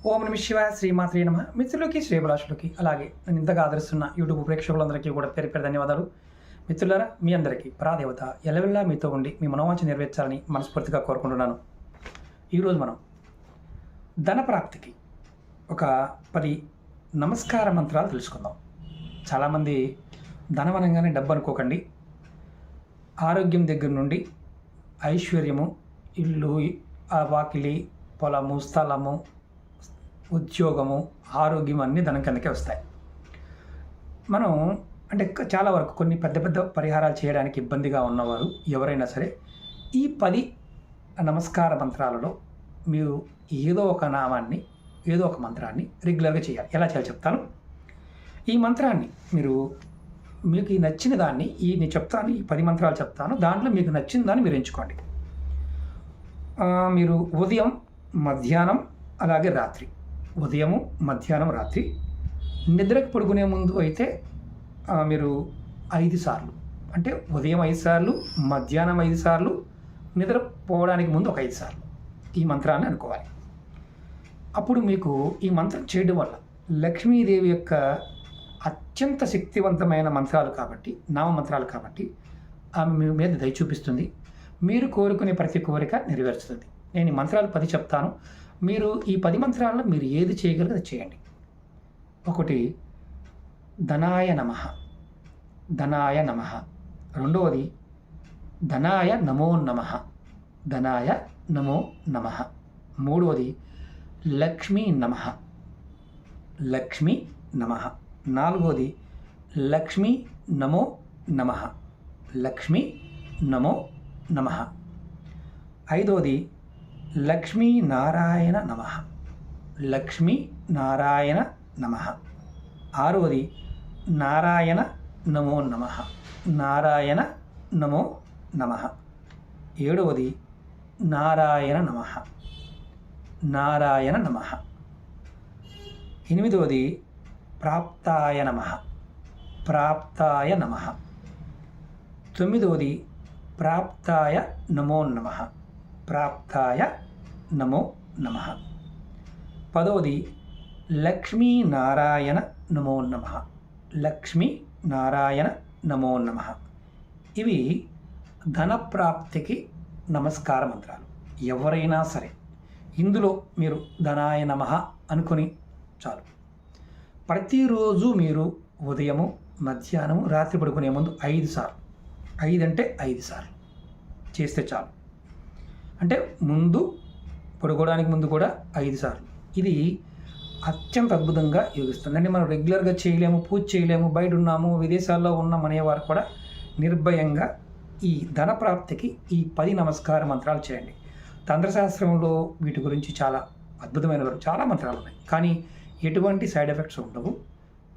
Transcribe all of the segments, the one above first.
ఓం నమ శివాయ, శ్రీమాత్రే నమ. మిత్రులకి, శ్రేభిలాషులకి, అలాగే నేను ఇంతగా ఆదరిస్తున్న యూట్యూబ్ ప్రేక్షకులందరికీ కూడా పేరు పేరు ధన్యవాదాలు. మిత్రులారా, మీ అందరికీ పరాదేవత ఎలవెల్లా మీతో ఉండి మీ మనోవాంఛ నెరవేర్చాలని మనస్ఫూర్తిగా కోరుకుంటున్నాను. ఈరోజు మనం ధనప్రాప్తికి ఒక 10 నమస్కార మంత్రాలు తెలుసుకుందాం. చాలామంది ధనం అనగానే డబ్బు అనుకోకండి. ఆరోగ్యం దగ్గర నుండి ఐశ్వర్యము, ఇల్లు, వాకిలి, పొలము, స్థలము, ఉద్యోగము, ఆరోగ్యం అన్నీ ధనం కిందకే వస్తాయి. మనం అంటే చాలా వరకు కొన్ని పెద్ద పెద్ద పరిహారాలు చేయడానికి ఇబ్బందిగా ఉన్నవారు ఎవరైనా సరే ఈ 10 నమస్కార మంత్రాలలో మీరు ఏదో ఒక నామాన్ని, ఏదో ఒక మంత్రాన్ని రెగ్యులర్గా చేయాలి. ఎలా చేయాలో చెప్తాను. ఈ మంత్రాన్ని మీకు నచ్చిన దాన్ని నేను చెప్తాను. ఈ 10 మంత్రాలు చెప్తాను. దాంట్లో మీకు నచ్చిన దాన్ని మీరు ఎంచుకోండి. మీరు ఉదయం, మధ్యాహ్నం, అలాగే రాత్రి, ఉదయము, మధ్యాహ్నం, రాత్రి నిద్రకు పడుకునే ముందు అయితే మీరు 5 సార్లు, అంటే ఉదయం 5 సార్లు, మధ్యాహ్నం 5 సార్లు, నిద్రపోవడానికి ముందు ఒక 5 సార్లు ఈ మంత్రాన్ని అనుకోవాలి. అప్పుడు మీకు ఈ మంత్రం చేయడం వల్ల లక్ష్మీదేవి యొక్క అత్యంత శక్తివంతమైన మంత్రాలు కాబట్టి, నామమంత్రాలు కాబట్టి ఆమె మీ మీద దయ చూపిస్తుంది. మీరు కోరుకునే ప్రతి కోరిక నెరవేరుస్తుంది. నేను ఈ మంత్రాలు 10 చెప్తాను. మీరు ఈ 10 మంత్రాల్లో మీరు ఏది చేయగలరో అది చేయండి. ఒకటి, ధనాయ నమః, ధనాయ నమః. రెండవది, ధనాయ నమో నమః, ధనాయ నమో నమః. మూడవది, లక్ష్మీ నమః, లక్ష్మీ నమః. నాలుగవది, లక్ష్మీ నమో నమః, లక్ష్మీ నమో నమః. ఐదవది, లక్ష్మీ నారాయణ నమః, లక్ష్మీ నారాయణ నమః. ఆరవది, నారాయణ నమో నమః, నారాయణ నమో నమః. ఏడవది, నారాయణ నమః, నారాయణ నమః. ఎనిమిదవది, ప్రాప్తాయ నమః, ప్రాప్తాయ నమః. తొమ్మిదవది, ప్రాప్తాయ నమో నమః, ప్రాప్తాయ నమో నమః. 10వది, లక్ష్మీ నారాయణ నమో నమః, లక్ష్మీ నారాయణ నమో నమః. ఇవి ధనప్రాప్తికి నమస్కార మంత్రాలు. ఎవరైనా సరే ఇందులో మీరు ధనాయ నమః అనుకొని చాలు. ప్రతిరోజు మీరు ఉదయము, మధ్యాహ్నము, రాత్రి పడుకునే ముందు 5 సార్లు, 5 అంటే 5 సార్లు చేస్తే చాలు. అంటే ముందు పడుకోవడానికి ముందు కూడా 5 సార్లు. ఇది అత్యంత అద్భుతంగా యోగిస్తుంది. అంటే మనం రెగ్యులర్గా చేయలేము, పూజ చేయలేము, బయట ఉన్నాము, విదేశాల్లో ఉన్నాం అనేవారు కూడా నిర్భయంగా ఈ ధనప్రాప్తికి ఈ 10 నమస్కార మంత్రాలు చేయండి. తంత్రశాస్త్రంలో వీటి గురించి చాలా అద్భుతమైన చాలా మంత్రాలు ఉన్నాయి, కానీ ఎటువంటి సైడ్ ఎఫెక్ట్స్ ఉండవు.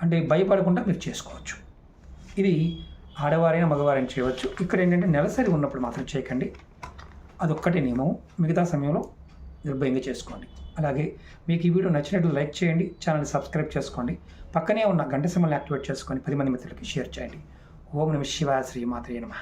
అంటే భయపడకుండా మీరు చేసుకోవచ్చు. ఇది ఆడవారైనా మగవారైనా చేయవచ్చు. ఇక్కడ ఏంటంటే నెలసరి ఉన్నప్పుడు మాత్రం చేయకండి, అదొక్కటే నియమం. మిగతా సమయంలో నిర్భయంగా చేసుకోండి. అలాగే మీకు ఈ వీడియో నచ్చినట్లు లైక్ చేయండి, ఛానల్ సబ్స్క్రైబ్ చేసుకోండి, పక్కనే ఉన్న గంట సింబల్ని యాక్టివేట్ చేసుకొని 10 మంది మిత్రులకి షేర్ చేయండి. ఓం నమః శివాయ, శ్రీమాత్రే నమః.